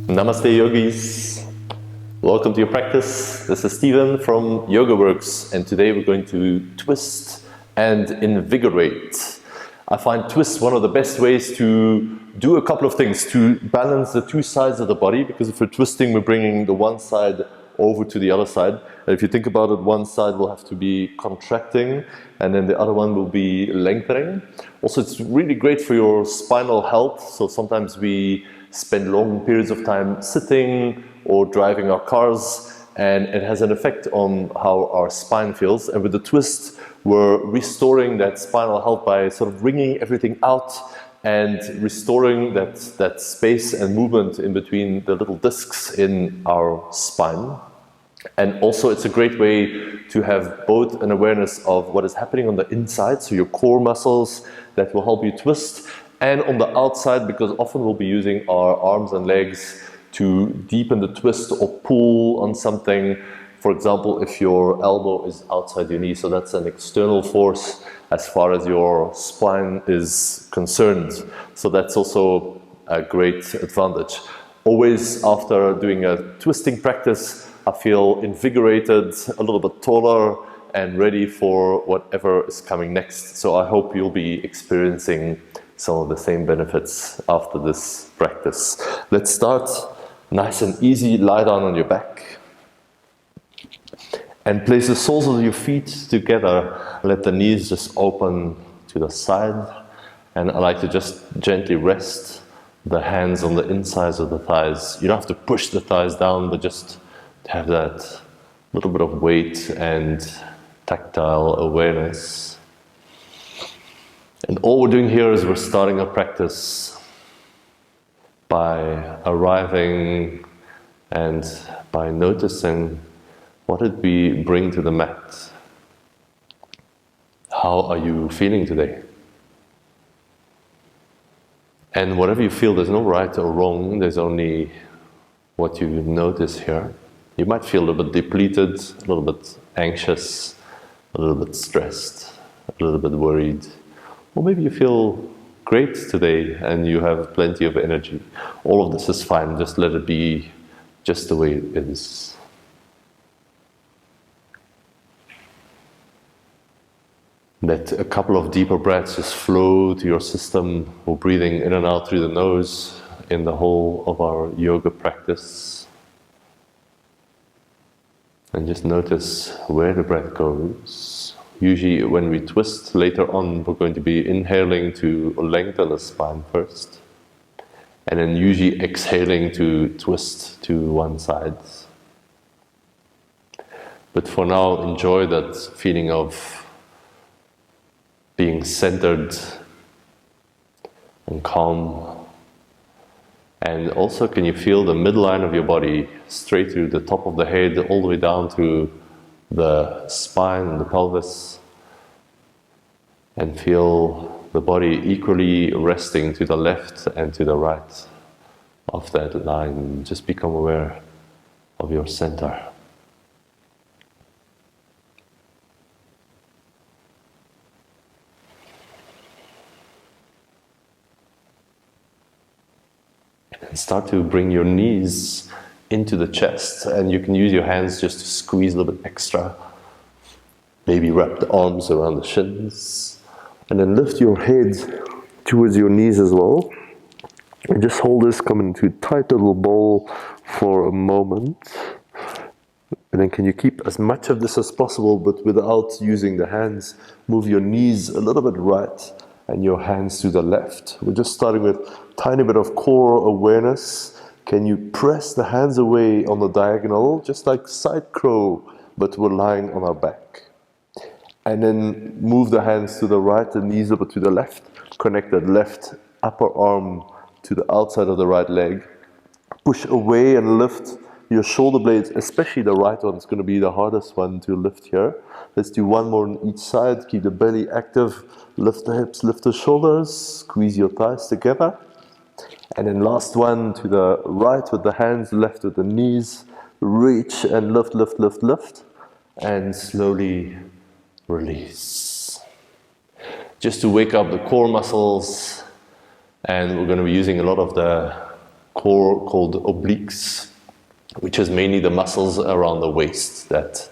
Namaste yogis. Welcome to your practice. This is Steven from YogaWorks, and today we're going to twist and invigorate. I find twist one of the best ways to do a couple of things, to balance the two sides of the body, because if we're twisting, we're bringing the one side over to the other side. And if you think about it, one side will have to be contracting, and then the other one will be lengthening. Also, it's really great for your spinal health. So sometimes we spend long periods of time sitting or driving our cars, and it has an effect on how our spine feels. And with the twist, we're restoring that spinal health by sort of wringing everything out and restoring that space and movement in between the little discs in our spine. And also it's a great way to have both an awareness of what is happening on the inside, so your core muscles that will help you twist, and on the outside, because often we'll be using our arms and legs to deepen the twist or pull on something. For example, if your elbow is outside your knee, so that's an external force as far as your spine is concerned. So that's also a great advantage. Always after doing a twisting practice, I feel invigorated, a little bit taller, and ready for whatever is coming next. So I hope you'll be experiencing some of the same benefits after this practice. Let's start nice and easy. Lie down on your back and place the soles of your feet together. Let the knees just open to the side, and I like to just gently rest the hands on the insides of the thighs. You don't have to push the thighs down, but just have that little bit of weight and tactile awareness. And all we're doing here is we're starting a practice by arriving and by noticing what did we bring to the mat. How are you feeling today? And whatever you feel, there's no right or wrong, there's only what you notice here. You might feel a little bit depleted, a little bit anxious, a little bit stressed, a little bit worried. Or maybe you feel great today and you have plenty of energy. All of this is fine, just let it be just the way it is. Let a couple of deeper breaths just flow to your system. We're breathing in and out through the nose in the whole of our yoga practice. And just notice where the breath goes. Usually when we twist later on, we're going to be inhaling to lengthen the spine first, and then usually exhaling to twist to one side. But for now, enjoy that feeling of being centered and calm. And also, can you feel the midline of your body straight through the top of the head, all the way down to the spine and the pelvis, and feel the body equally resting to the left and to the right of that line. Just become aware of your center. And start to bring your knees into the chest, and you can use your hands just to squeeze a little bit extra. Maybe wrap the arms around the shins, and then lift your head towards your knees as well. And just hold this, come into a tight little ball for a moment. And then can you keep as much of this as possible, but without using the hands. Move your knees a little bit right and your hands to the left. We're just starting with a tiny bit of core awareness. Can you press the hands away on the diagonal, just like side crow, but we're lying on our back. And then move the hands to the right, the knees over to the left. Connect that left upper arm to the outside of the right leg. Push away and lift your shoulder blades, especially the right one. It's going to be the hardest one to lift here. Let's do one more on each side. Keep the belly active. Lift the hips, lift the shoulders. Squeeze your thighs together. And then last one to the right with the hands, left with the knees. Reach and lift, lift, lift, lift. And slowly release. Just to wake up the core muscles. And we're going to be using a lot of the core called obliques, which is mainly the muscles around the waist that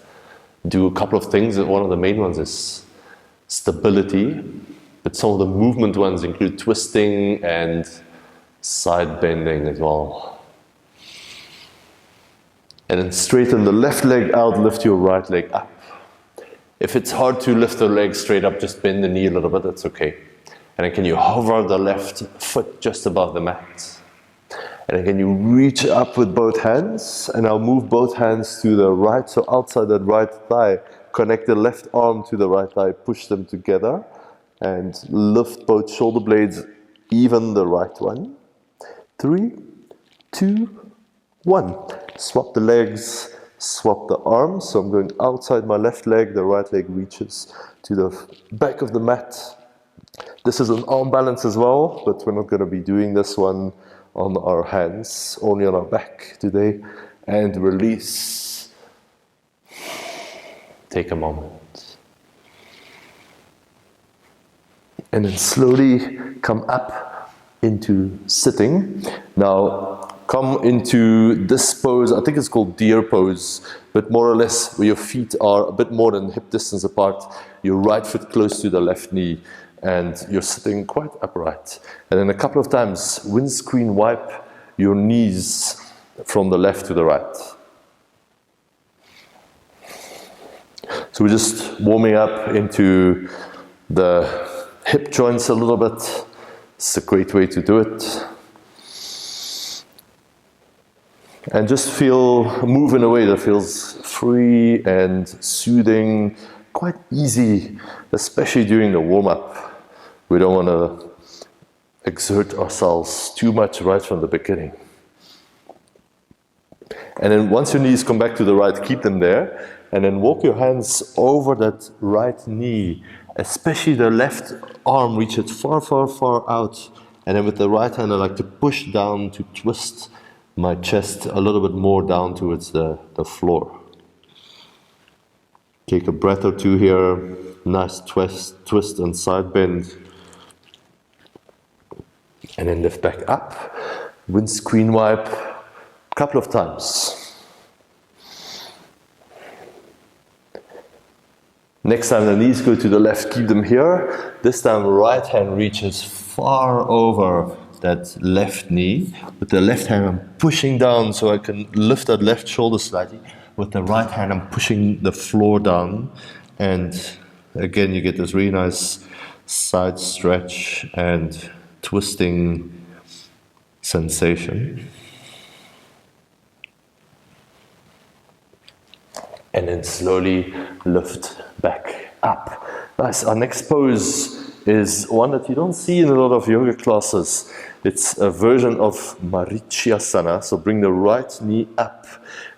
do a couple of things. One of the main ones is stability, but some of the movement ones include twisting and side bending as well. And then straighten the left leg out, lift your right leg up. If it's hard to lift the leg straight up, just bend the knee a little bit, that's okay. And then can you hover the left foot just above the mat? And then can you reach up with both hands, and I'll move both hands to the right, so outside that right thigh, connect the left arm to the right thigh, push them together, and lift both shoulder blades, even the right one. 3, 2, 1. Swap the legs, swap the arms. So I'm going outside my left leg, the right leg reaches to the back of the mat. This is an arm balance as well, but we're not going to be doing this one on our hands, only on our back today. And release. Take a moment. And then slowly come up into sitting. Now, come into this pose. I think it's called deer pose, but more or less where your feet are a bit more than hip distance apart, your right foot close to the left knee, and you're sitting quite upright. And then a couple of times, windscreen wipe your knees from the left to the right. So we're just warming up into the hip joints a little bit. It's a great way to do it. And just move in a way that feels free and soothing, quite easy, especially during the warm-up. We don't want to exert ourselves too much right from the beginning. And then once your knees come back to the right, keep them there, and then walk your hands over that right knee, especially the left arm, reach it far, far, far out. And then with the right hand, I like to push down to twist my chest a little bit more down towards the floor. Take a breath or two here. Nice twist and side bend. And then lift back up. Windscreen wipe a couple of times. Next time the knees go to the left, keep them here. This time right hand reaches far over that left knee. With the left hand I'm pushing down so I can lift that left shoulder slightly. With the right hand I'm pushing the floor down, and again you get this really nice side stretch and twisting sensation. And then slowly lift back up. Nice. Our next pose is one that you don't see in a lot of yoga classes. It's a version of vinyasa. So bring the right knee up.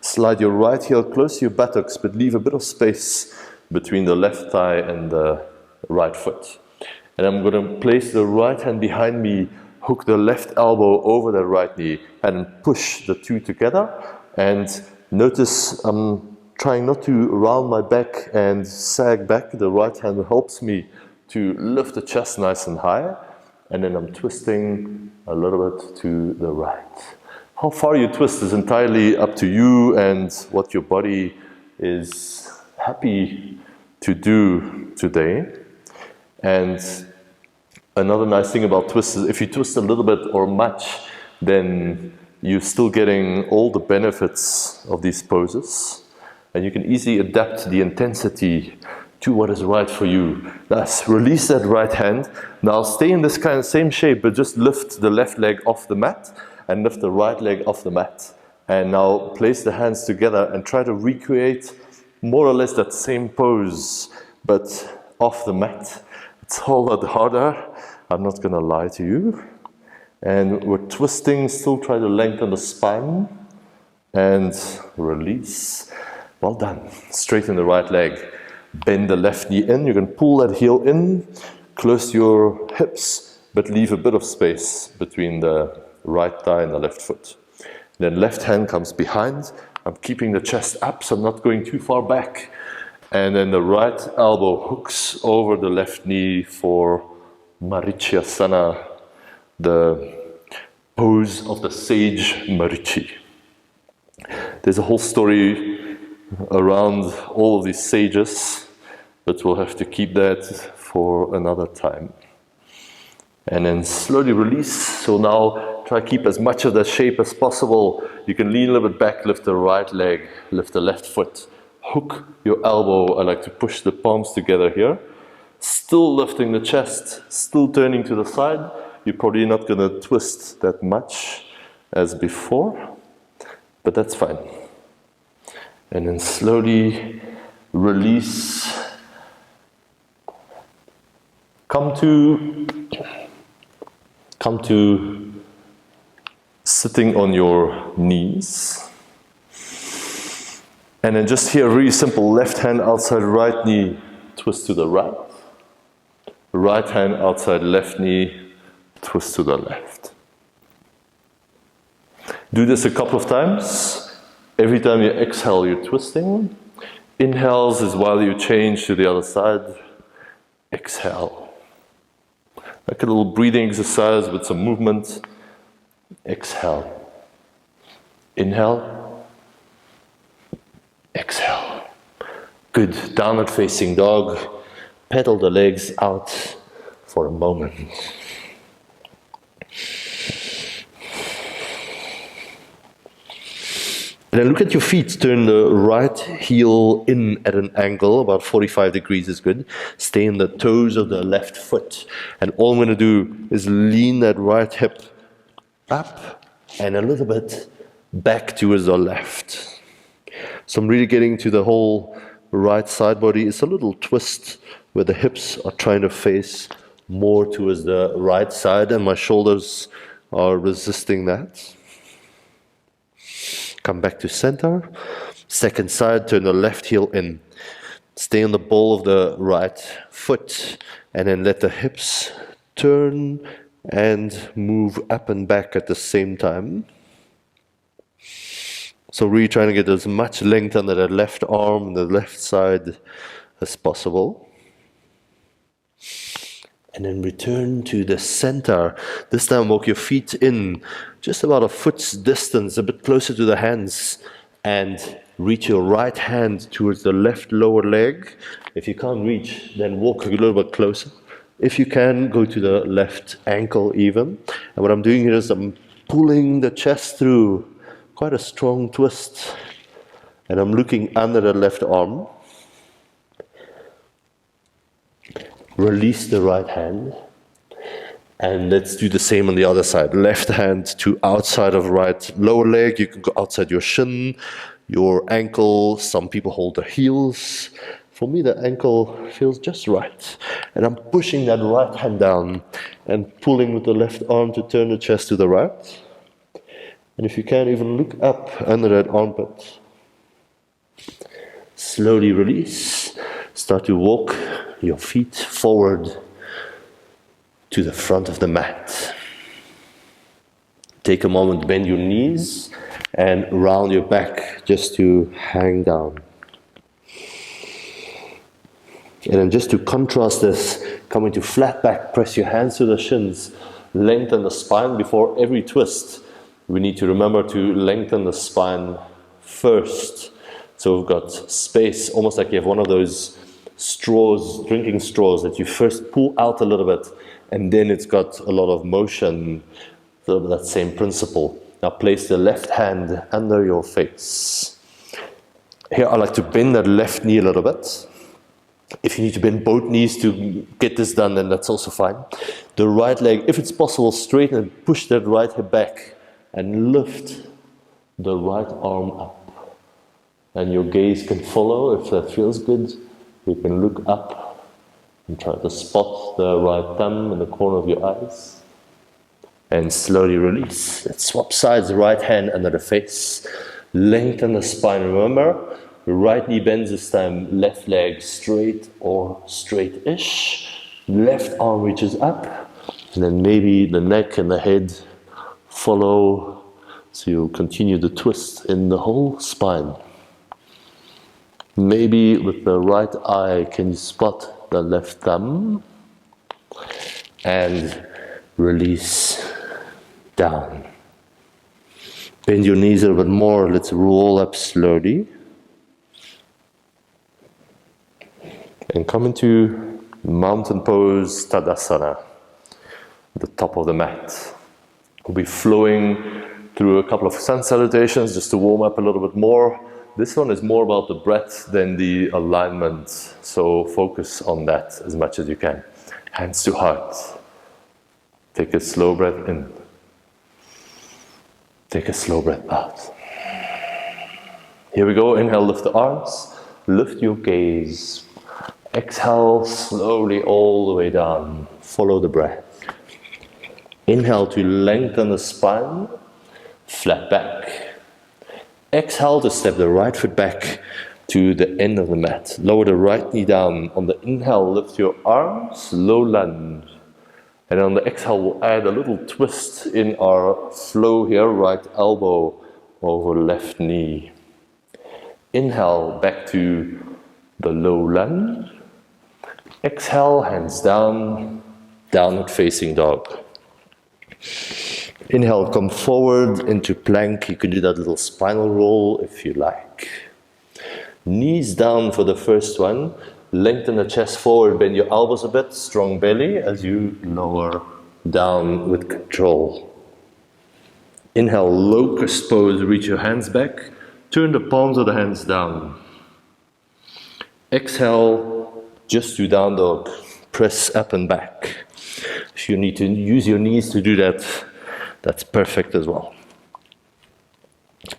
Slide your right heel close to your buttocks, but leave a bit of space between the left thigh and the right foot. And I'm going to place the right hand behind me, hook the left elbow over the right knee, and push the two together. And notice I'm trying not to round my back and sag back. The right hand helps me to lift the chest nice and high. And then I'm twisting a little bit to the right. How far you twist is entirely up to you and what your body is happy to do today. And another nice thing about twists is if you twist a little bit or much, then you're still getting all the benefits of these poses. And you can easily adapt the intensity to what is right for you. Thus, release that right hand. Now stay in this kind of same shape, but just lift the left leg off the mat and lift the right leg off the mat. And now place the hands together and try to recreate more or less that same pose, but off the mat. It's a whole lot harder, I'm not gonna lie to you. And we're twisting, still try to lengthen the spine and release. Well done. Straighten the right leg. Bend the left knee in. You can pull that heel in, close your hips, but leave a bit of space between the right thigh and the left foot. Then left hand comes behind. I'm keeping the chest up, so I'm not going too far back. And then the right elbow hooks over the left knee for vinyasa, the pose of the sage Marichi. There's a whole story around all of these sages, but we'll have to keep that for another time. And then slowly release. So now try to keep as much of that shape as possible. You can lean a little bit back, lift the right leg, lift the left foot, hook your elbow. I like to push the palms together here. Still lifting the chest, still turning to the side. You're probably not going to twist that much as before, but that's fine. And then slowly release. Come to sitting on your knees. And then just here, really simple, left hand outside right knee, twist to the right. Right hand outside left knee, twist to the left. Do this a couple of times. Every time you exhale, you're twisting. Inhales is while you change to the other side. Exhale. Like a little breathing exercise with some movement. Exhale. Inhale. Exhale. Good. Downward facing dog. Pedal the legs out for a moment. And then look at your feet. Turn the right heel in at an angle, about 45 degrees is good. Stay in the toes of the left foot. And all I'm going to do is lean that right hip up and a little bit back towards the left. So I'm really getting to the whole right side body. It's a little twist where the hips are trying to face more towards the right side and my shoulders are resisting that. Come back to center. Second side, turn the left heel in. Stay on the ball of the right foot and then let the hips turn and move up and back at the same time. So really trying to get as much length under the left arm, the left side as possible. And then return to the center. This time walk your feet in just about a foot's distance, a bit closer to the hands, and reach your right hand towards the left lower leg. If you can't reach, then walk a little bit closer. If you can, go to the left ankle even. And what I'm doing here is I'm pulling the chest through, quite a strong twist. And I'm looking under the left arm. Release the right hand. And let's do the same on the other side. Left hand to outside of right lower leg. You can go outside your shin, your ankle. Some people hold their heels. For me, the ankle feels just right. And I'm pushing that right hand down and pulling with the left arm to turn the chest to the right. And if you can, even look up under that armpit. Slowly release. Start to walk your feet forward to the front of the mat. Take a moment, bend your knees and round your back just to hang down. And then just to contrast this, come into flat back, press your hands to the shins, lengthen the spine before every twist. We need to remember to lengthen the spine first. So we've got space, almost like you have one of those straws, drinking straws, that you first pull out a little bit and then it's got a lot of motion. So that same principle. Now place the left hand under your face. Here I like to bend that left knee a little bit. If you need to bend both knees to get this done, then that's also fine. The right leg, if it's possible, straighten and push that right hip back and lift the right arm up. And your gaze can follow. If that feels good, you can look up and try to spot the right thumb in the corner of your eyes. And slowly release. Let's swap sides, right hand under the face. Lengthen the spine, remember? Right knee bends this time, left leg straight or straight-ish. Left arm reaches up, and then maybe the neck and the head follow. So you continue the twist in the whole spine. Maybe with the right eye, can you spot the left thumb? And release. down. Bend your knees a little bit more. Let's roll up slowly. And come into mountain pose, Tadasana, the top of the mat. We'll be flowing through a couple of sun salutations just to warm up a little bit more. This one is more about the breath than the alignment, so focus on that as much as you can. Hands to heart. Take a slow breath in. Take a slow breath out. Here we go. Inhale, lift the arms. Lift your gaze. Exhale slowly all the way down. Follow the breath. Inhale to lengthen the spine. Flat back. Exhale to step the right foot back to the end of the mat. Lower the right knee down. On the inhale, lift your arms. Low lunge. And on the exhale, we'll add a little twist in our flow here. Right elbow over left knee. Inhale, back to the low lunge. Exhale, hands down, downward facing dog. Inhale, come forward into plank. You can do that little spinal roll if you like. Knees down for the first one. Lengthen the chest forward, bend your elbows a bit, strong belly as you lower down with control. Inhale, locust pose, reach your hands back. Turn the palms of the hands down. Exhale, just do down dog. Press up and back. If you need to use your knees to do that, that's perfect as well.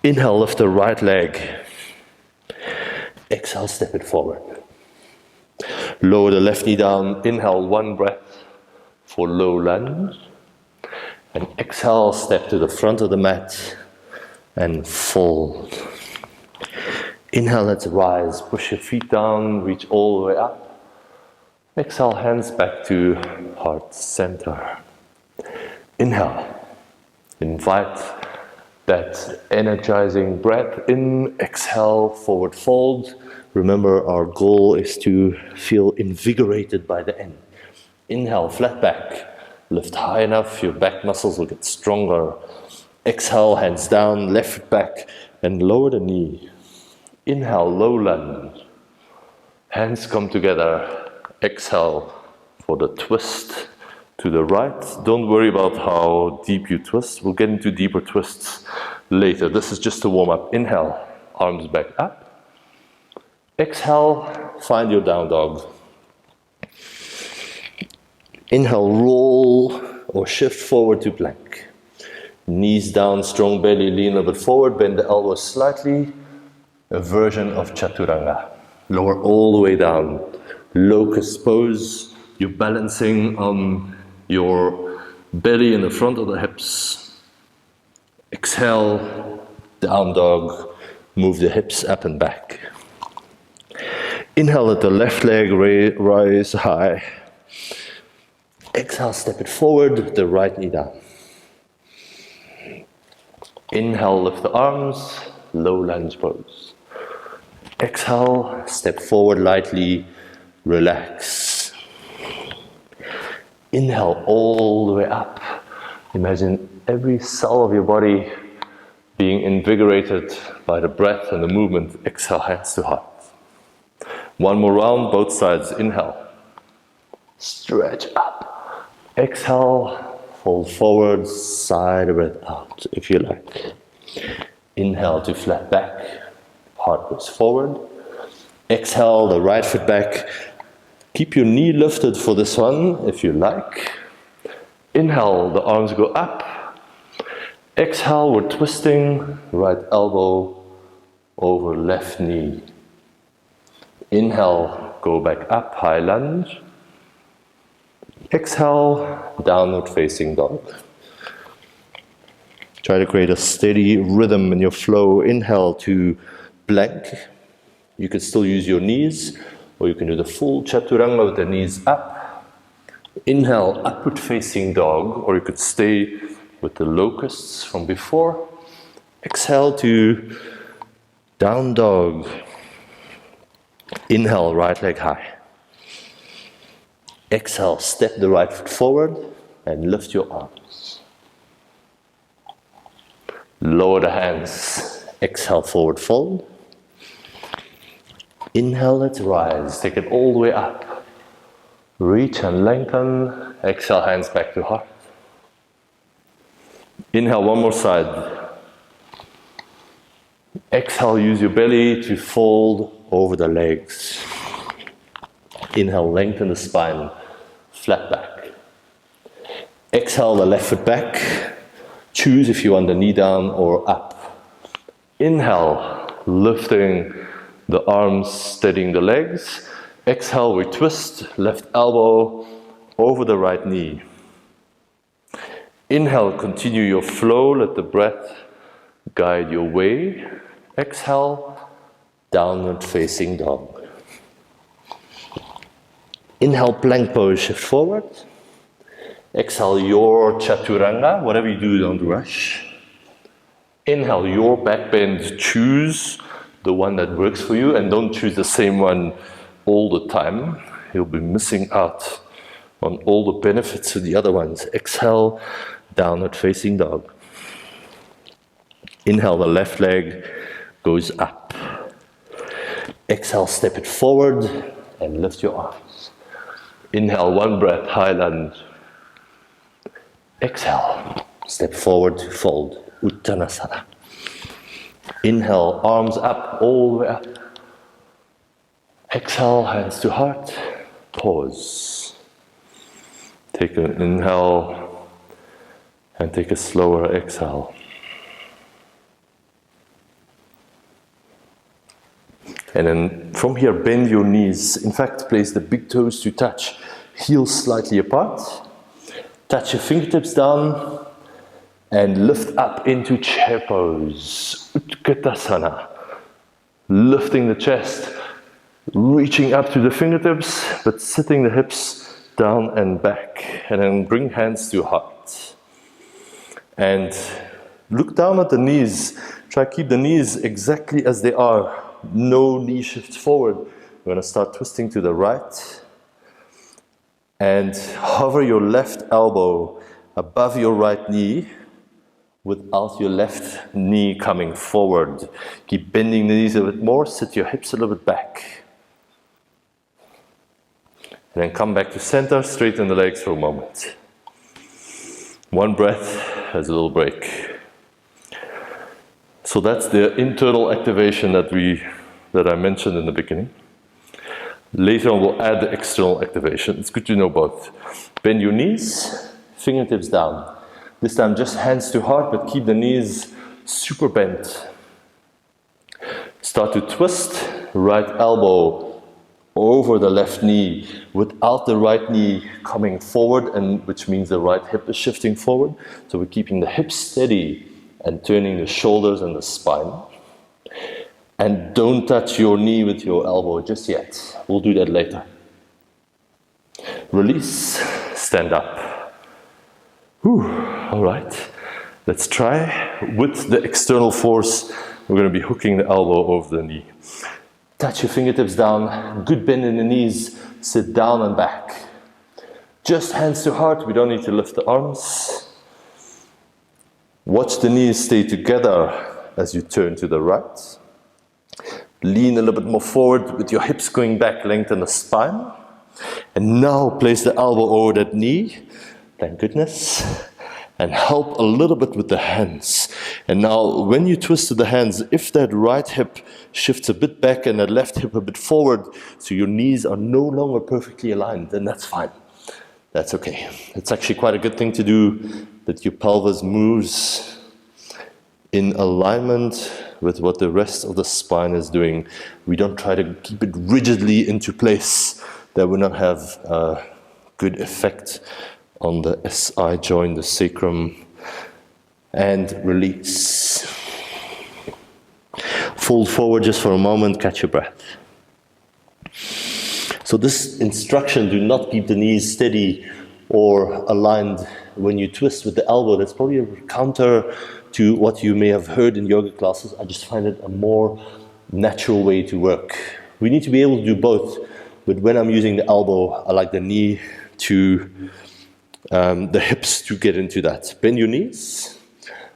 Inhale, lift the right leg. Exhale, step it forward. Lower the left knee down. Inhale, one breath for low lunge. And exhale, step to the front of the mat and fold. Inhale, let's rise. Push your feet down, reach all the way up. Exhale, hands back to heart center. Inhale. Invite that energizing breath in. Exhale, forward fold. Remember, our goal is to feel invigorated by the end. Inhale, flat back. Lift high enough, your back muscles will get stronger. Exhale, hands down, left foot back, and lower the knee. Inhale, low lunge. Hands come together. Exhale for the twist to the right. Don't worry about how deep you twist. We'll get into deeper twists later. This is just a warm up. Inhale, arms back up. Exhale, find your down dog. Inhale, roll or shift forward to plank. Knees down, strong belly, lean a bit forward, bend the elbows slightly. A version of chaturanga. Lower all the way down. Locust pose. You're balancing on your belly in the front of the hips. Exhale, down dog. Move the hips up and back. Inhale, let the left leg rise high. Exhale, step it forward, the right knee down. Inhale, lift the arms, low lunge pose. Exhale, step forward lightly, relax. Inhale all the way up. Imagine every cell of your body being invigorated by the breath and the movement. Exhale, hands to heart. One more round, both sides. Inhale. Stretch up. Exhale, fold forward, side breath out, if you like. Inhale to flat back. Heart goes forward. Exhale, the right foot back. Keep your knee lifted for this one, if you like. Inhale, the arms go up. Exhale, we're twisting. Right elbow over left knee. Inhale, go back up, high lunge. Exhale, downward facing dog. Try to create a steady rhythm in your flow. Inhale to plank. You can still use your knees, or you can do the full chaturanga with the knees up. Inhale, upward facing dog, or you could stay with the locusts from before. Exhale to down dog. Inhale, right leg high. Exhale, step the right foot forward and lift your arms. Lower the hands. Exhale, forward fold. Inhale, let's rise. Take it all the way up. Reach and lengthen. Exhale, hands back to heart. Inhale, one more side. Exhale, use your belly to fold over the legs. Inhale, lengthen the spine, flat back. Exhale, the left foot back. Choose if you want the knee down or up. Inhale, lifting the arms, steadying the legs. Exhale, we twist, left elbow over the right knee. Inhale, continue your flow, let the breath guide your way. Exhale, downward facing dog. Inhale, plank pose, shift forward. Exhale, your chaturanga. Whatever you do, don't rush. Inhale, your back bend. Choose the one that works for you and don't choose the same one all the time. You'll be missing out on all the benefits of the other ones. Exhale, downward facing dog. Inhale, the left leg goes up. Exhale, step it forward and lift your arms. Inhale, one breath, high lunge. Exhale, step forward to fold, Uttanasana. Inhale, arms up, all the way up. Exhale, hands to heart, pause. Take an inhale and take a slower exhale. And then from here, bend your knees. In fact, place the big toes to touch, heels slightly apart. Touch your fingertips down and lift up into chair pose, Utkatasana. Lifting the chest, reaching up to the fingertips, but sitting the hips down and back. And then bring hands to heart. And look down at the knees. Try to keep the knees exactly as they are. No knee shifts forward. We're going to start twisting to the right. And hover your left elbow above your right knee without your left knee coming forward. Keep bending the knees a bit more. Sit your hips a little bit back. And then come back to center. Straighten the legs for a moment. One breath as a little break. So that's the internal activation that I mentioned in the beginning. Later on we'll add the external activation. It's good to know both. Bend your knees, fingertips down. This time just hands to heart, but keep the knees super bent. Start to twist, right elbow over the left knee without the right knee coming forward, and which means the right hip is shifting forward. So we're keeping the hips steady and turning the shoulders and the spine. And don't touch your knee with your elbow just yet. We'll do that later. Release, stand up. Whew, all right. Let's try. With the external force, we're going to be hooking the elbow over the knee. Touch your fingertips down, good bend in the knees, sit down and back. Just hands to heart, we don't need to lift the arms. Watch the knees stay together as you turn to the right. Lean a little bit more forward with your hips going back, lengthen the spine. And now place the elbow over that knee, thank goodness. And help a little bit with the hands. And now when you twist the hands, if that right hip shifts a bit back and that left hip a bit forward, so your knees are no longer perfectly aligned, then that's fine. That's okay. It's actually quite a good thing to do, that your pelvis moves in alignment with what the rest of the spine is doing. We don't try to keep it rigidly into place. That will not have a good effect on the SI joint, the sacrum. And release. Fold forward just for a moment, catch your breath. So this instruction, do not keep the knees steady or aligned when you twist with the elbow. That's probably a counter to what you may have heard in yoga classes. I just find it a more natural way to work. We need to be able to do both, but when I'm using the elbow, I like the knee to, the hips to get into that. Bend your knees,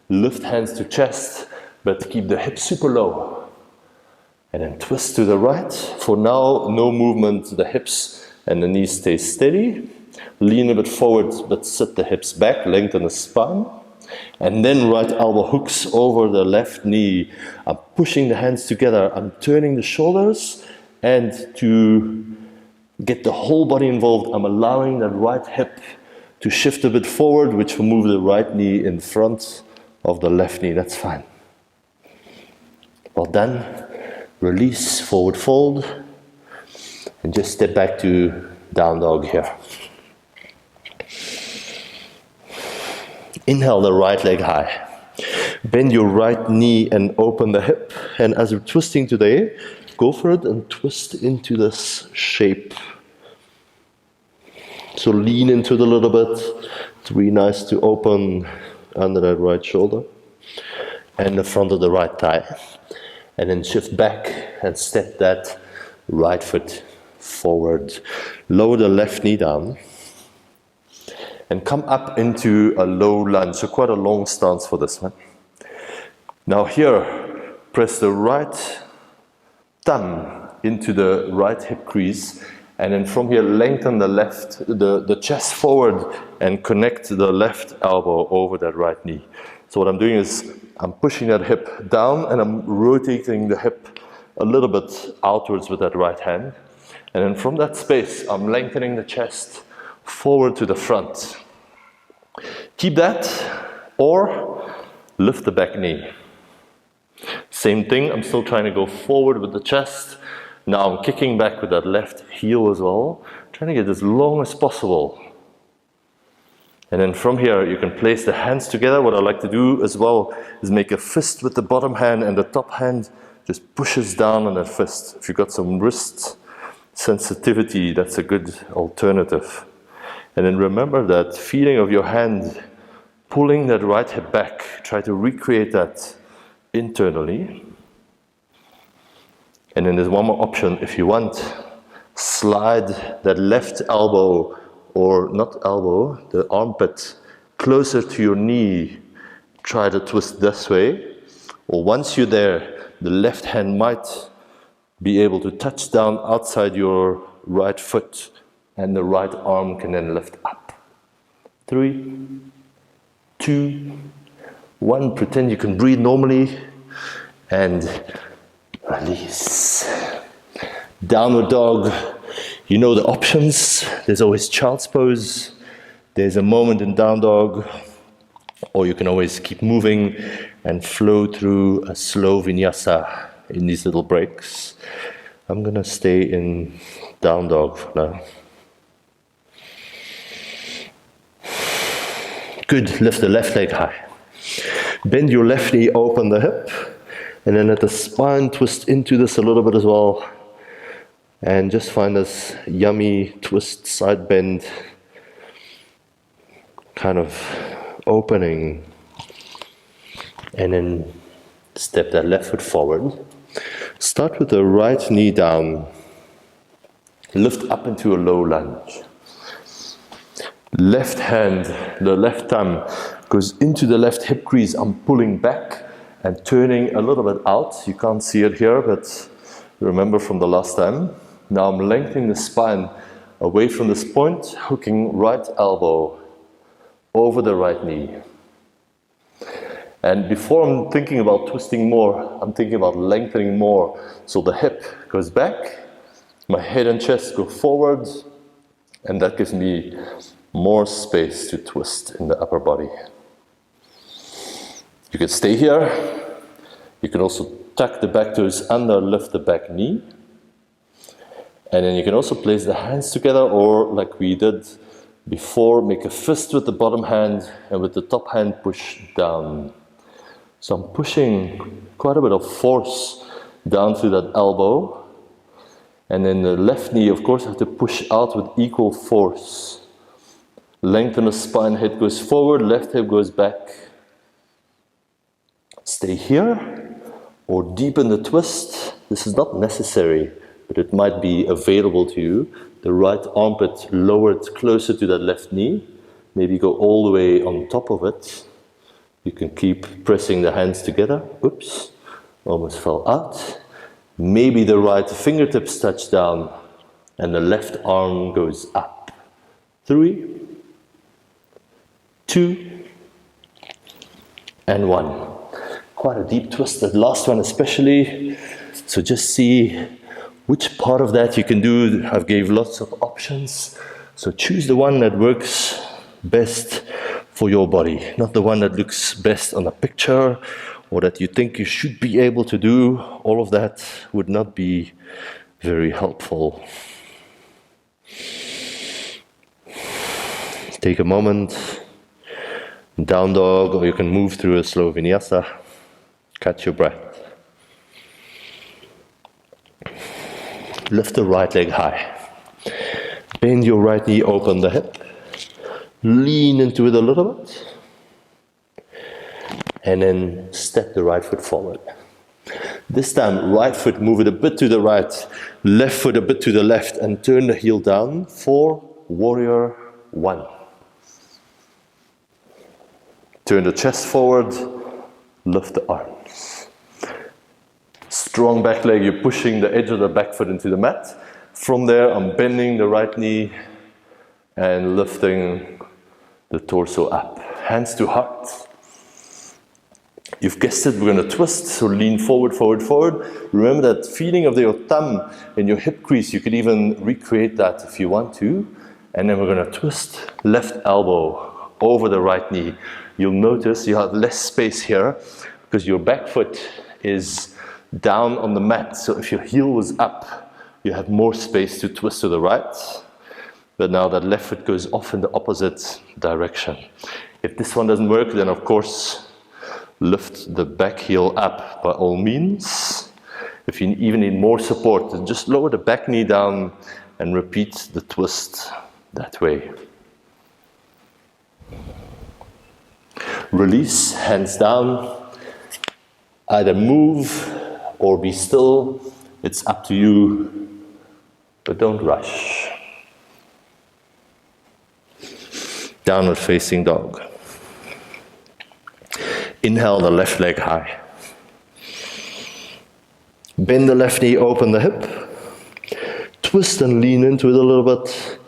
lift hands to chest, but keep the hips super low. And then twist to the right. For now, no movement to the hips and the knees stay steady. Lean a bit forward, but sit the hips back, lengthen the spine. And then right elbow hooks over the left knee. I'm pushing the hands together. I'm turning the shoulders, and to get the whole body involved, I'm allowing that right hip to shift a bit forward, which will move the right knee in front of the left knee. That's fine. Well done. Release, forward fold, and just step back to down dog here. Inhale the right leg high. Bend your right knee and open the hip. And as we're twisting today, go for it and twist into this shape. So lean into it a little bit. It's really nice to open under that right shoulder and the front of the right thigh. And then shift back and step that right foot forward. Lower the left knee down. And come up into a low lunge. So quite a long stance for this one. Now here, press the right thumb into the right hip crease. And then from here, lengthen the chest forward and connect the left elbow over that right knee. So what I'm doing is, I'm pushing that hip down and I'm rotating the hip a little bit outwards with that right hand. And then from that space, I'm lengthening the chest forward to the front. Keep that, or lift the back knee. Same thing, I'm still trying to go forward with the chest. Now I'm kicking back with that left heel as well, trying to get as long as possible. And then from here, you can place the hands together. What I like to do as well is make a fist with the bottom hand, and the top hand just pushes down on that fist. If you've got some wrist sensitivity, that's a good alternative. And then remember that feeling of your hand pulling that right hip back. Try to recreate that internally. And then there's one more option. If you want, slide that left elbow, or not elbow, the armpit closer to your knee. Try to twist this way. Or once you're there, the left hand might be able to touch down outside your right foot, and the right arm can then lift up. 3, 2, 1. Pretend you can breathe normally, and release. Downward dog. You know the options. There's always child's pose. There's a moment in down dog, or you can always keep moving and flow through a slow vinyasa in these little breaks. I'm gonna stay in down dog for now. Good, lift the left leg high. Bend your left knee, open the hip, and then at the spine, twist into this a little bit as well. And just find this yummy twist, side bend, kind of opening. And then step that left foot forward. Start with the right knee down. Lift up into a low lunge. Left hand, the left thumb goes into the left hip crease. I'm pulling back and turning a little bit out. You can't see it here, but remember from the last time. Now I'm lengthening the spine away from this point, hooking right elbow over the right knee. And before I'm thinking about twisting more, I'm thinking about lengthening more. So the hip goes back, my head and chest go forward, and that gives me more space to twist in the upper body. You can stay here. You can also tuck the back toes under, lift the back knee. And then you can also place the hands together, or like we did before, make a fist with the bottom hand and with the top hand push down. So I'm pushing quite a bit of force down through that elbow. And then the left knee, of course, I have to push out with equal force. Lengthen the spine, head goes forward, left hip goes back. Stay here, or deepen the twist. This is not necessary, but it might be available to you. The right armpit lowered closer to that left knee. Maybe go all the way on top of it. You can keep pressing the hands together. Oops, almost fell out. Maybe the right fingertips touch down and the left arm goes up. 3, 2, and 1. Quite a deep twist, that last one especially. So just see which part of that you can do. I've gave lots of options. So choose the one that works best for your body, not the one that looks best on a picture or that you think you should be able to do. All of that would not be very helpful. Take a moment, down dog, or you can move through a slow vinyasa. Catch your breath. Lift the right leg high. Bend your right knee, open the hip. Lean into it a little bit. And then step the right foot forward. This time, right foot, move it a bit to the right. Left foot a bit to the left and turn the heel down for warrior 1. Turn the chest forward, lift the arms. Strong back leg, you're pushing the edge of the back foot into the mat. From there, I'm bending the right knee and lifting the torso up. Hands to heart. You've guessed it, we're going to twist, so lean forward, forward, forward. Remember that feeling of your thumb in your hip crease, you could even recreate that if you want to. And then we're going to twist left elbow over the right knee. You'll notice you have less space here because your back foot is down on the mat. So if your heel was up, you have more space to twist to the right. But now that left foot goes off in the opposite direction. If this one doesn't work, then of course, lift the back heel up by all means. If you even need more support, then just lower the back knee down and repeat the twist that way. Release, hands down. Either move or be still. It's up to you, but don't rush. Downward facing dog. Inhale the left leg high. Bend the left knee, open the hip. Twist and lean into it a little bit.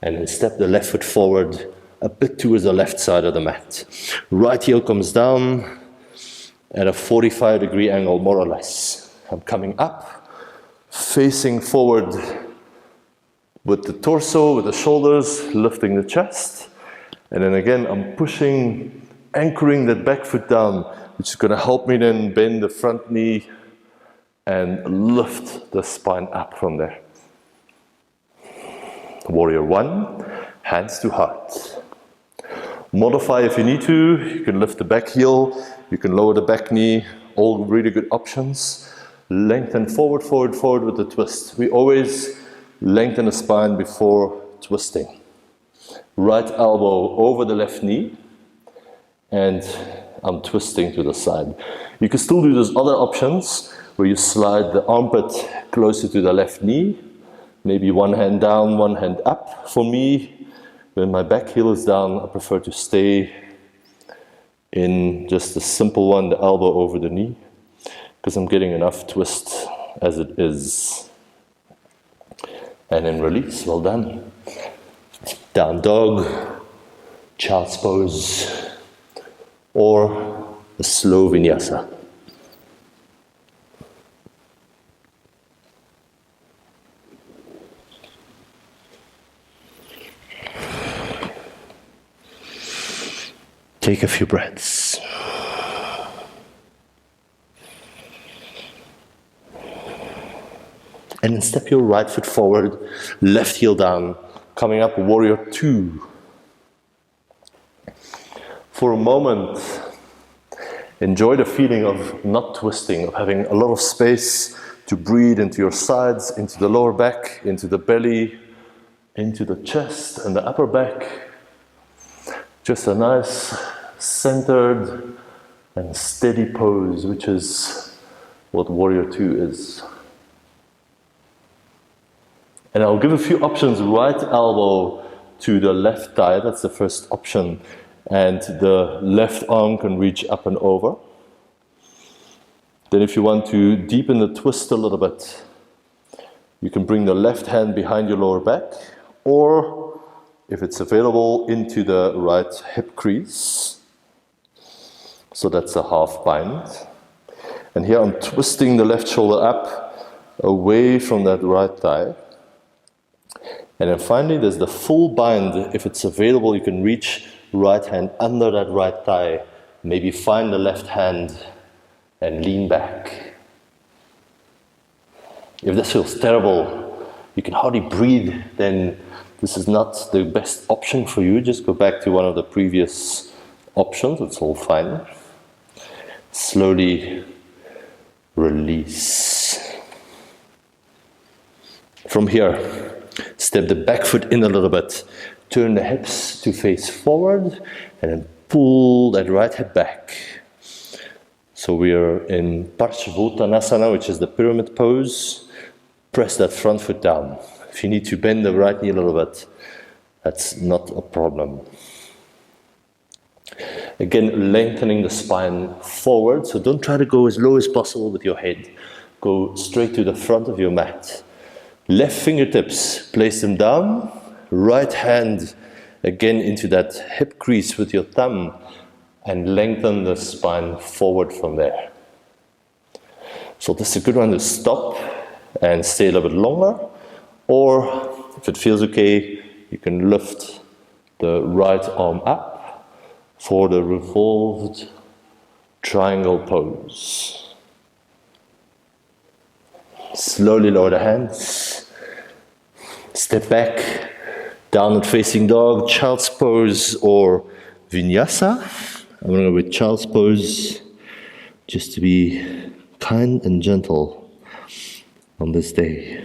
And then step the left foot forward a bit towards the left side of the mat. Right heel comes down at a 45-degree angle, more or less. I'm coming up, facing forward with the torso, with the shoulders, lifting the chest. And then again, I'm pushing, anchoring that back foot down, which is going to help me then bend the front knee and lift the spine up from there. Warrior 1, hands to heart. Modify if you need to. You can lift the back heel, you can lower the back knee, all really good options. Lengthen forward, forward, forward with the twist. We always lengthen the spine before twisting. Right elbow over the left knee, and I'm twisting to the side. You can still do those other options where you slide the armpit closer to the left knee, maybe one hand down, one hand up. For me, when my back heel is down, I prefer to stay in just a simple one, the elbow over the knee, because I'm getting enough twist as it is. And then release, well done. Down dog, child's pose, or a slow vinyasa. Take a few breaths. And then step your right foot forward, left heel down, coming up warrior 2. For a moment, enjoy the feeling of not twisting, of having a lot of space to breathe into your sides, into the lower back, into the belly, into the chest and the upper back. Just a nice, centered and steady pose, which is what warrior 2 is. And I'll give a few options. Right elbow to the left thigh, that's the first option. and the left arm can reach up and over. Then if you want to deepen the twist a little bit, you can bring the left hand behind your lower back, or if it's available, into the right hip crease. So that's a half bind. And here I'm twisting the left shoulder up, away from that right thigh. And then finally there's the full bind. If it's available, you can reach right hand under that right thigh. Maybe find the left hand and lean back. If this feels terrible, you can hardly breathe, then this is not the best option for you. Just go back to one of the previous options, it's all fine. Slowly release. From here, step the back foot in a little bit. Turn the hips to face forward and then pull that right hip back. So we are in Parsvottanasana, which is the pyramid pose. Press that front foot down. If you need to bend the right knee a little bit, that's not a problem. Again, lengthening the spine forward, so don't try to go as low as possible with your head. Go straight to the front of your mat. Left fingertips, place them down. Right hand again into that hip crease with your thumb, and lengthen the spine forward from there. So this is a good one to stop and stay a little bit longer, or if it feels okay, you can lift the right arm up for the revolved triangle pose. Slowly lower the hands, step back, downward facing dog, child's pose or vinyasa. I'm going to go with child's pose just to be kind and gentle on this day.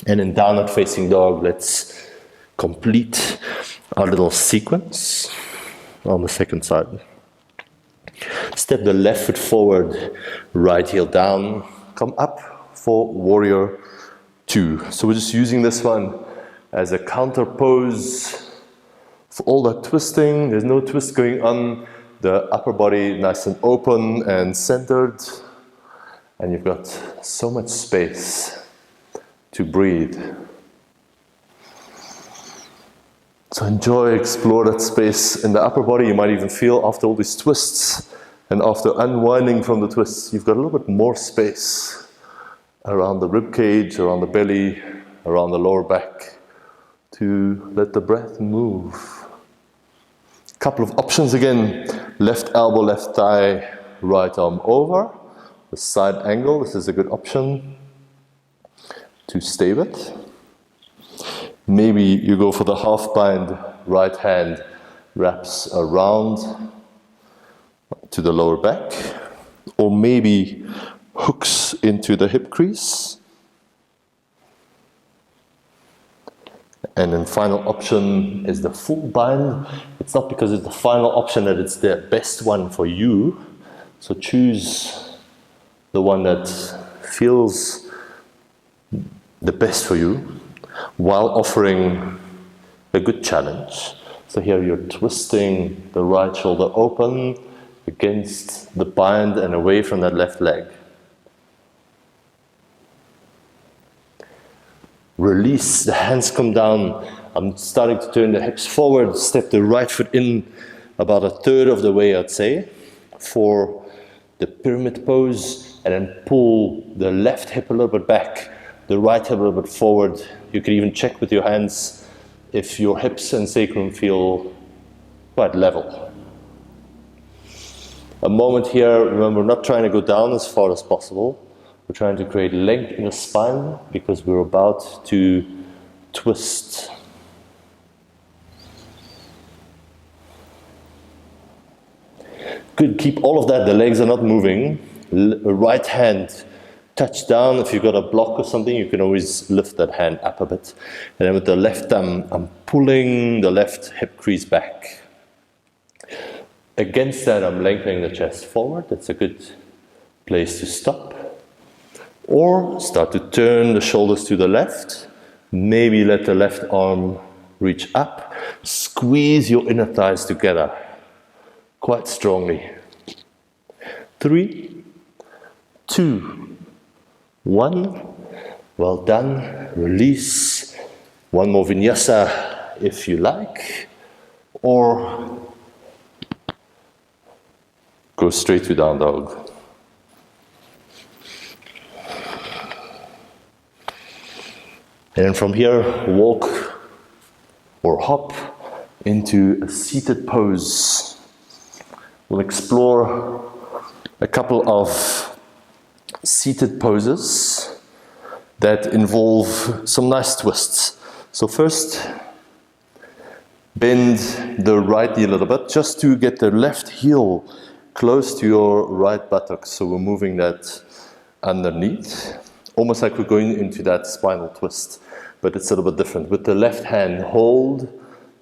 And in downward facing dog, let's complete our little sequence on the second side. Step the left foot forward, right heel down, come up for warrior 2. So we're just using this one as a counter pose for all that twisting. There's no twist going on. The upper body nice and open and centered, and you've got so much space to breathe. So enjoy, explore that space in the upper body. You might even feel after all these twists and after unwinding from the twists, you've got a little bit more space around the rib cage, around the belly, around the lower back, to let the breath move. Couple of options again. Left elbow, left thigh, right arm over. The side angle, this is a good option to stay with. Maybe you go for the half bind, right hand wraps around to the lower back, or maybe hooks into the hip crease. And then final option is the full bind. It's not because it's the final option that it's the best one for you. So choose the one that feels the best for you, while offering a good challenge. So here you're twisting the right shoulder open against the bind and away from that left leg. Release, the hands come down. I'm starting to turn the hips forward, step the right foot in about a third of the way, I'd say, for the pyramid pose, and then pull the left hip a little bit back, the right hip a little bit forward. You can even check with your hands if your hips and sacrum feel quite level. A moment here, remember, we're not trying to go down as far as possible. We're trying to create length in the spine because we're about to twist. Good, keep all of that, the legs are not moving. Right hand touch down. If you've got a block or something, you can always lift that hand up a bit. And then with the left thumb, I'm pulling the left hip crease back. Against that, I'm lengthening the chest forward. That's a good place to stop. Or start to turn the shoulders to the left, Maybe let the left arm reach up. Squeeze your inner thighs together quite strongly. 3, 2, 1. Well done. Release. One more vinyasa if you like. Or go straight to down dog. And then from here, walk or hop into a seated pose. We'll explore a couple of seated poses that involve some nice twists. So first, bend the right knee a little bit, just to get the left heel close to your right buttock. So we're moving that underneath, almost like we're going into that spinal twist, but it's a little bit different. With the left hand, hold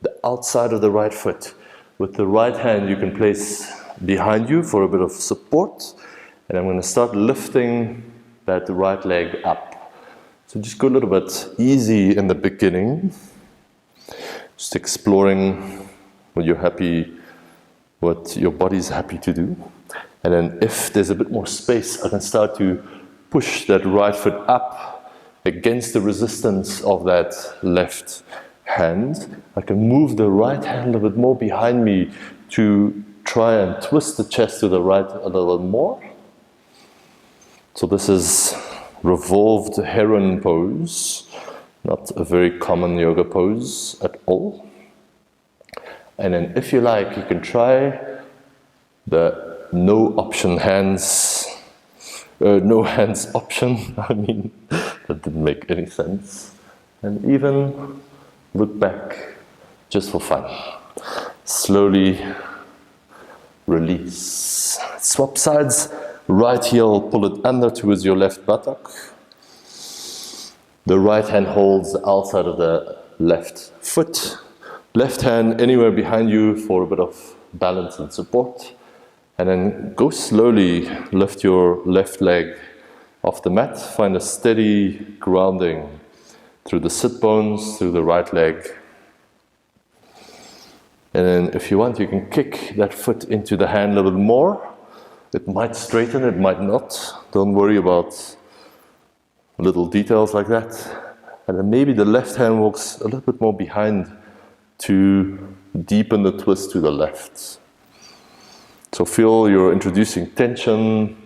the outside of the right foot. With the right hand, you can place behind you for a bit of support. And I'm going to start lifting that right leg up. So just go a little bit easy in the beginning. Just exploring what you're happy, what your body's happy to do. And then if there's a bit more space, I can start to push that right foot up against the resistance of that left hand. I can move the right hand a little bit more behind me to try and twist the chest to the right a little bit more. So this is revolved heron pose, not a very common yoga pose at all. And then if you like, you can try the no hands option. I mean, that didn't make any sense. And even look back just for fun. Slowly release. Swap sides. Right heel, pull it under towards your left buttock. The right hand holds the outside of the left foot. Left hand anywhere behind you for a bit of balance and support. And then go slowly, lift your left leg off the mat. Find a steady grounding through the sit bones, through the right leg. And then if you want, you can kick that foot into the hand a little bit more. It might straighten, it might not. Don't worry about little details like that. And then maybe the left hand walks a little bit more behind to deepen the twist to the left. So feel you're introducing tension,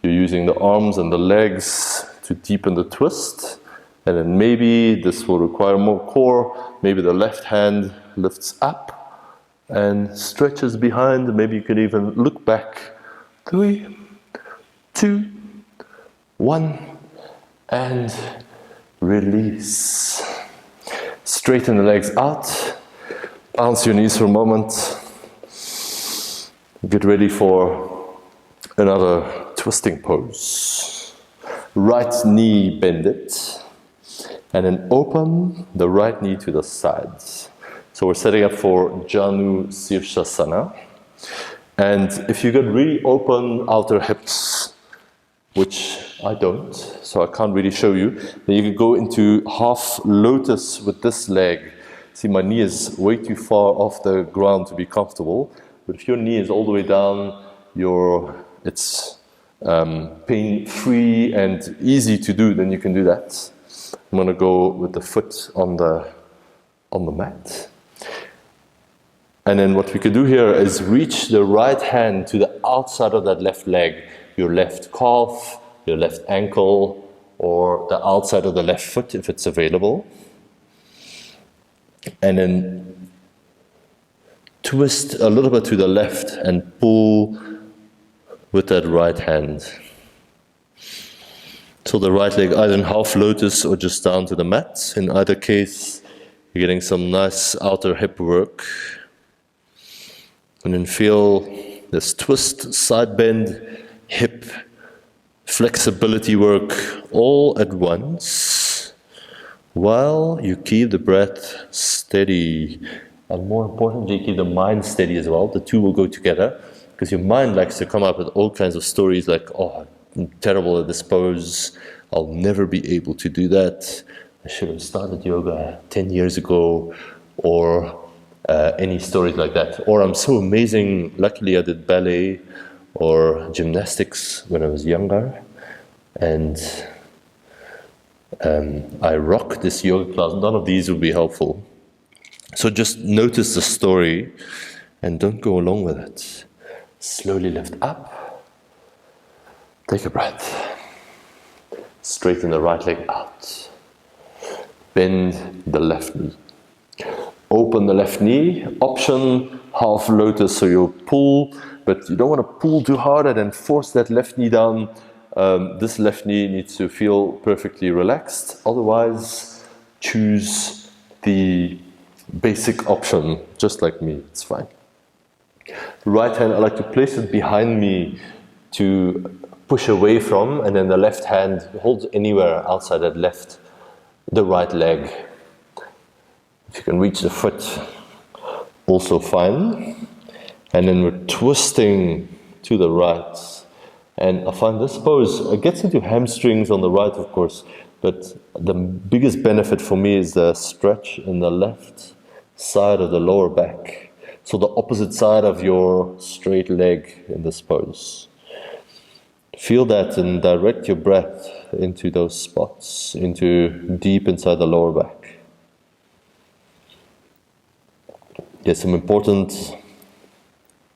you're using the arms and the legs to deepen the twist. And then maybe this will require more core. Maybe the left hand lifts up and stretches behind. Maybe you can even look back. 3, 2, 1, and release. Straighten the legs out. Bounce your knees for a moment. Get ready for another twisting pose. Right knee bended. And then open the right knee to the sides. So we're setting up for Janu Sirsasana. And if you got really open outer hips, which I don't, so I can't really show you, then you can go into half lotus with this leg. See, my knee is way too far off the ground to be comfortable. But if your knee is all the way down, it's pain-free and easy to do, then you can do that. I'm going to go with the foot on the mat. And then what we could do here is reach the right hand to the outside of that left leg, your left calf, your left ankle, or the outside of the left foot if it's available. And then twist a little bit to the left and pull with that right hand. So the right leg either in half lotus or just down to the mat. In either case, you're getting some nice outer hip work. And then feel this twist, side bend, hip, flexibility work all at once while you keep the breath steady. And more importantly, keep the mind steady as well. The two will go together because your mind likes to come up with all kinds of stories like, oh, I'm terrible at this pose. I'll never be able to do that. I should have started yoga 10 years ago, or any stories like that. Or I'm so amazing, luckily I did ballet or gymnastics when I was younger, and I rock this yoga class. None of these will be helpful. So just notice the story and don't go along with it. Slowly lift up, take a breath, straighten the right leg out, bend the left knee, open the left knee, option half lotus, so you'll pull, but you don't want to pull too hard and then force that left knee down. This left knee needs to feel perfectly relaxed, otherwise choose the basic option, just like me, it's fine. Right hand, I like to place it behind me to push away from, and then the left hand holds anywhere outside that the right leg. If you can reach the foot, also fine. And then we're twisting to the right. And I find this pose, it gets into hamstrings on the right, of course, but the biggest benefit for me is the stretch in the left side of the lower back. So the opposite side of your straight leg in this pose. Feel that and direct your breath into those spots, into deep inside the lower back. There's some important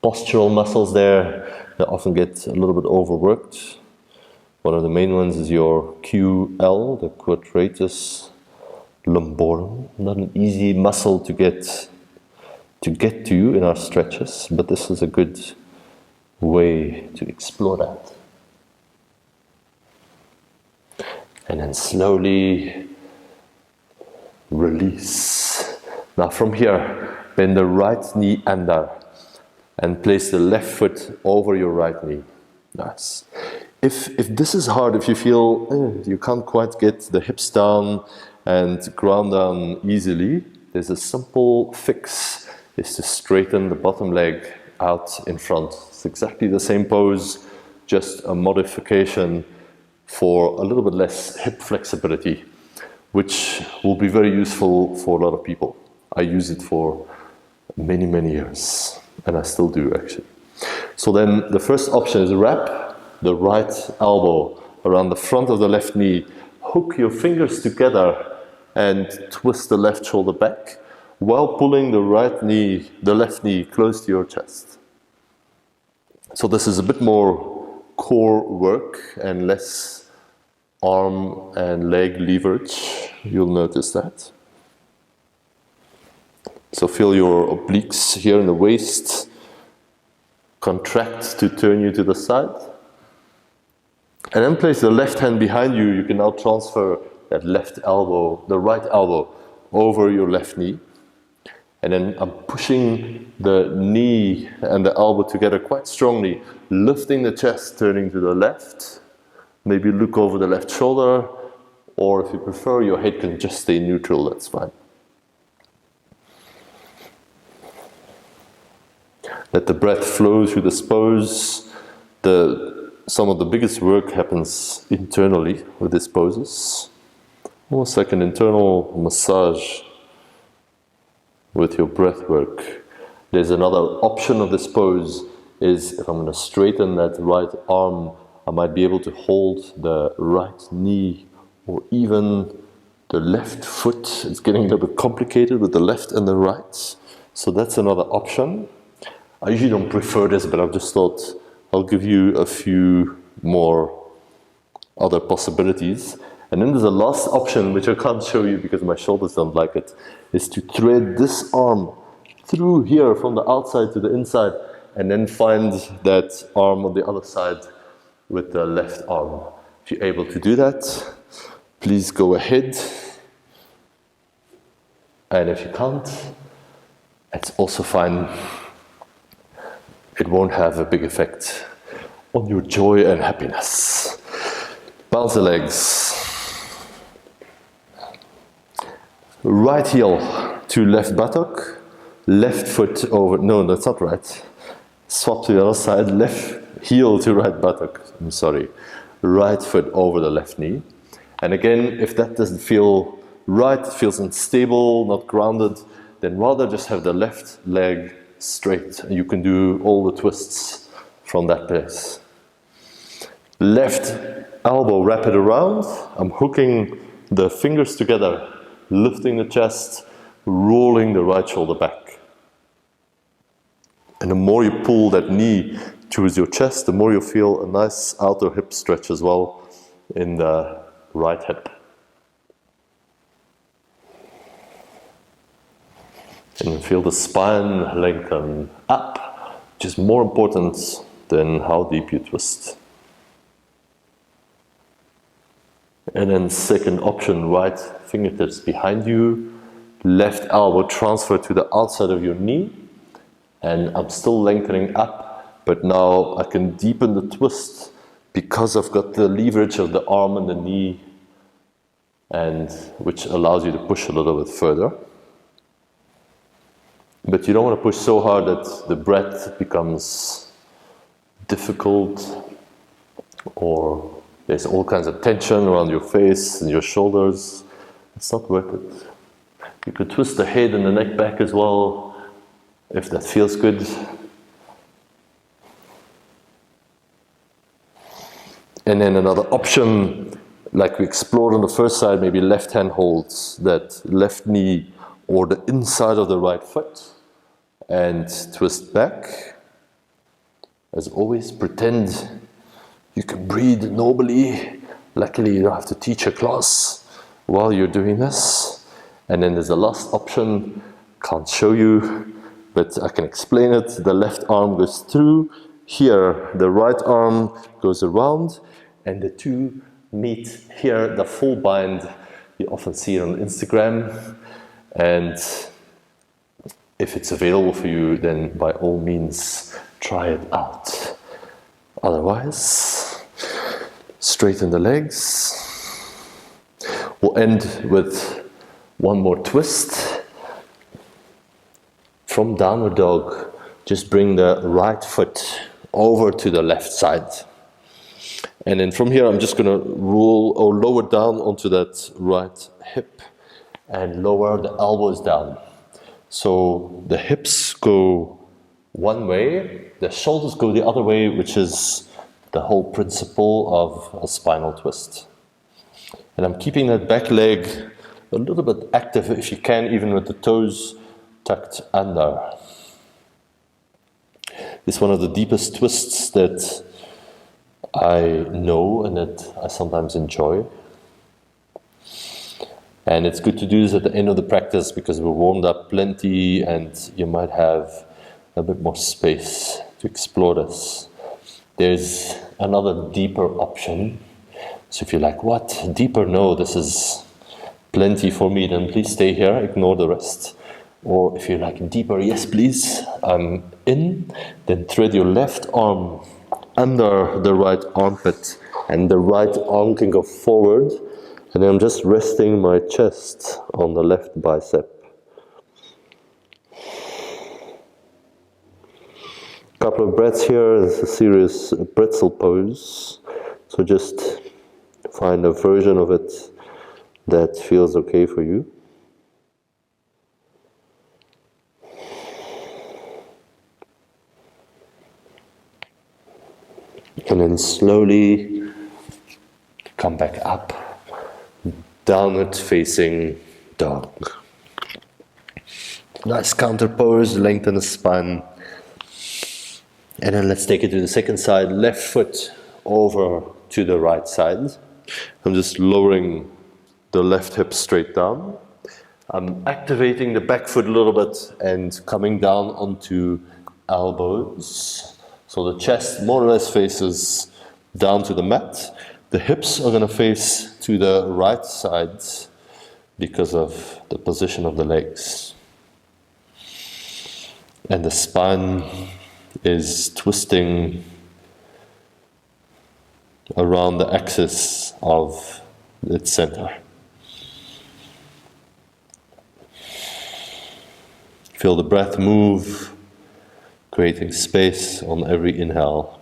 postural muscles there that often get a little bit overworked. One of the main ones is your QL, the quadratus lumborum. Not an easy muscle to get to in our stretches, but this is a good way to explore that. And then slowly release. Now from here, bend the right knee under and place the left foot over your right knee. Nice. If this is hard, if you feel you can't quite get the hips down and ground down easily, there's a simple fix, is to straighten the bottom leg out in front. It's exactly the same pose, just a modification for a little bit less hip flexibility, which will be very useful for a lot of people. I use it for many, many years, and I still do actually. So then the first option is wrap the right elbow around the front of the left knee, hook your fingers together and twist the left shoulder back while pulling the left knee close to your chest. So this is a bit more core work and less arm and leg leverage. You'll notice that. So feel your obliques here in the waist contract to turn you to the side. And then place the left hand behind you. You can now transfer that left elbow, the right elbow, over your left knee. And then I'm pushing the knee and the elbow together quite strongly, lifting the chest, turning to the left. Maybe look over the left shoulder, or if you prefer, your head can just stay neutral, that's fine. Let the breath flow through this pose. Some of the biggest work happens internally with these poses. Almost like an internal massage with your breath work. There's another option of this pose, is if I'm going to straighten that right arm, I might be able to hold the right knee or even the left foot. It's getting a little bit complicated with the left and the right. So that's another option. I usually don't prefer this, but I've just thought I'll give you a few more other possibilities. And then there's a last option, which I can't show you because my shoulders don't like it, is to thread this arm through here from the outside to the inside, and then find that arm on the other side with the left arm. If you're able to do that, please go ahead. And if you can't, it's also fine. It won't have a big effect on your joy and happiness. Bounce the legs. Right heel to left buttock, left foot over, no, that's not right. Swap to the other side, left heel to right buttock, I'm sorry. Right foot over the left knee. And again, if that doesn't feel right feels unstable, not grounded, then rather just have the left leg straight, and you can do all the twists from that place. Left elbow, wrap it around. I'm hooking the fingers together, lifting the chest, rolling the right shoulder back. And the more you pull that knee towards your chest, the more you feel a nice outer hip stretch as well in the right hip. And feel the spine lengthen up, which is more important than how deep you twist. And then second option, right fingertips behind you, left elbow transfer to the outside of your knee, and I'm still lengthening up, but now I can deepen the twist because I've got the leverage of the arm and the knee, and which allows you to push a little bit further. But you don't want to push so hard that the breath becomes difficult, or there's all kinds of tension around your face and your shoulders. It's not worth it. You could twist the head and the neck back as well, if that feels good. And then another option, like we explored on the first side, maybe left hand holds that left knee or the inside of the right foot and twist back. As always, pretend you can breathe nobly. Luckily, you don't have to teach a class while you're doing this. And then there's the last option, can't show you, but I can explain it. The left arm goes through. Here, the right arm goes around, and the two meet here, the full bind. You often see it on Instagram. And if it's available for you, then by all means, try it out. Otherwise, straighten the legs. We'll end with one more twist. From downward dog, just bring the right foot over to the left side. And then from here, I'm just going to roll or lower down onto that right hip and lower the elbows down. So the hips go one way, the shoulders go the other way, which is the whole principle of a spinal twist. And I'm keeping that back leg a little bit active if you can, even with the toes tucked under. It's one of the deepest twists that I know and that I sometimes enjoy. And it's good to do this at the end of the practice because we're warmed up plenty and you might have a bit more space to explore this. There's another deeper option. So if you're like, what? Deeper? No, this is plenty for me, then please stay here, ignore the rest. Or if you're like, deeper, yes please, I'm in, then thread your left arm under the right armpit and the right arm can go forward, and then I'm just resting my chest on the left bicep. Couple of breaths here. It's a serious pretzel pose, so just find a version of it that feels okay for you. And then slowly come back up, downward facing dog. Nice counter pose, lengthen the spine. And then let's take it to the second side, left foot over to the right side. I'm just lowering the left hip straight down. I'm activating the back foot a little bit and coming down onto elbows. So the chest more or less faces down to the mat. The hips are going to face to the right side because of the position of the legs. And the spine is twisting around the axis of its center. Feel the breath move, creating space on every inhale,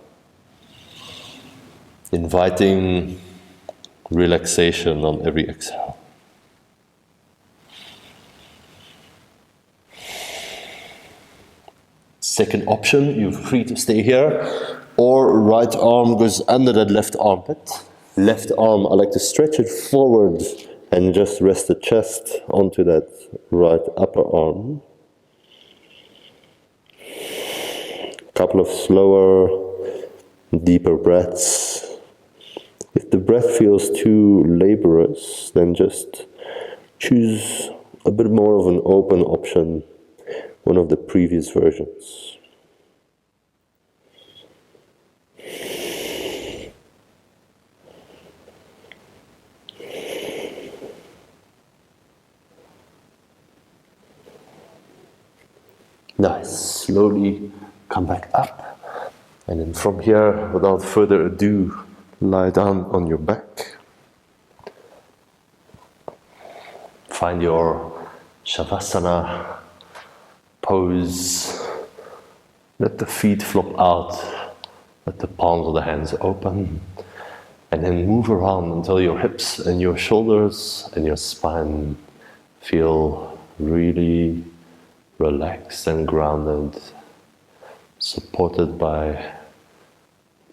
inviting relaxation on every exhale. Second option, you're free to stay here, or right arm goes under that left armpit. Left arm, I like to stretch it forward and just rest the chest onto that right upper arm. Couple of slower, deeper breaths. If the breath feels too laborious, then just choose a bit more of an open option, one of the previous versions. Nice. Slowly come back up, and then from here, without further ado, lie down on your back. Find your savasana pose. Let the feet flop out, let the palms of the hands open, and then move around until your hips and your shoulders and your spine feel really relaxed and grounded, supported by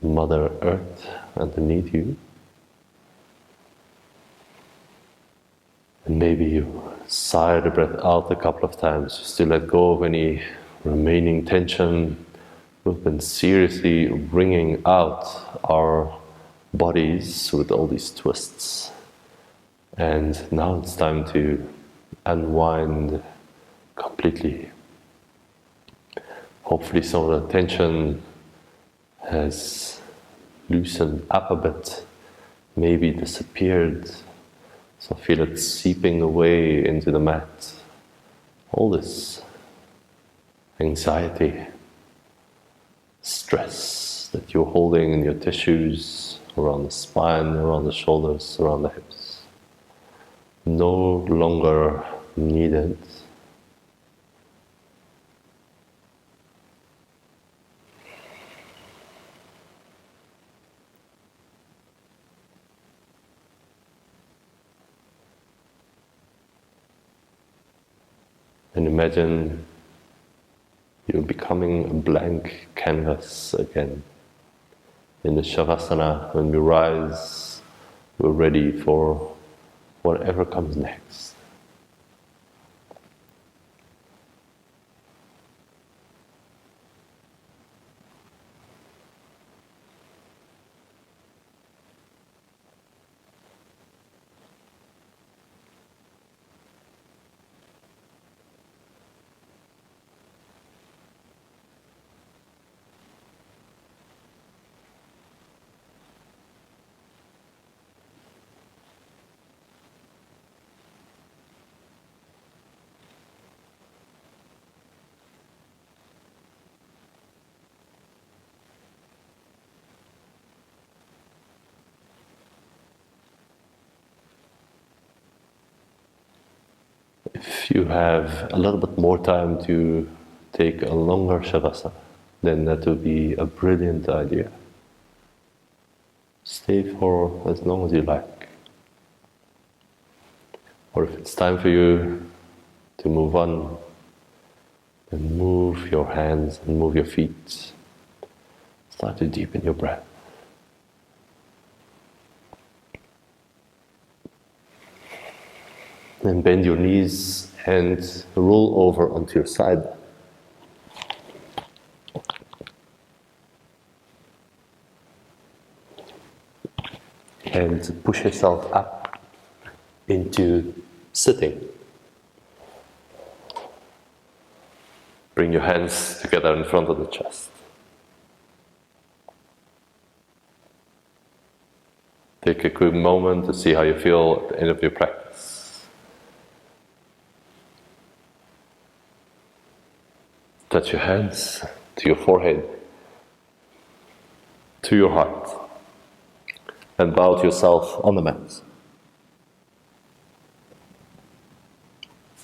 Mother Earth underneath you. And maybe you sigh the breath out a couple of times just to let go of any remaining tension. We've been seriously wringing out our bodies with all these twists. And now it's time to unwind completely. Hopefully some of the tension has loosened up a bit, maybe disappeared. So feel it seeping away into the mat. All this anxiety, stress that you're holding in your tissues, around the spine, around the shoulders, around the hips, no longer needed. And imagine you're becoming a blank canvas again. In the Shavasana, when we rise, we're ready for whatever comes next. If you have a little bit more time to take a longer Shavasana, then that would be a brilliant idea. Stay for as long as you like. Or if it's time for you to move on, then move your hands and move your feet. Start to deepen your breath. Then bend your knees and roll over onto your side. And push yourself up into sitting. Bring your hands together in front of the chest. Take a quick moment to see how you feel at the end of your practice. Touch your hands to your forehead, to your heart, and bow to yourself on the mat.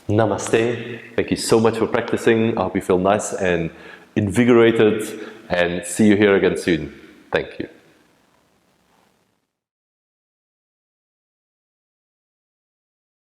Namaste. Thank you so much for practicing. I hope you feel nice and invigorated, and see you here again soon. Thank you.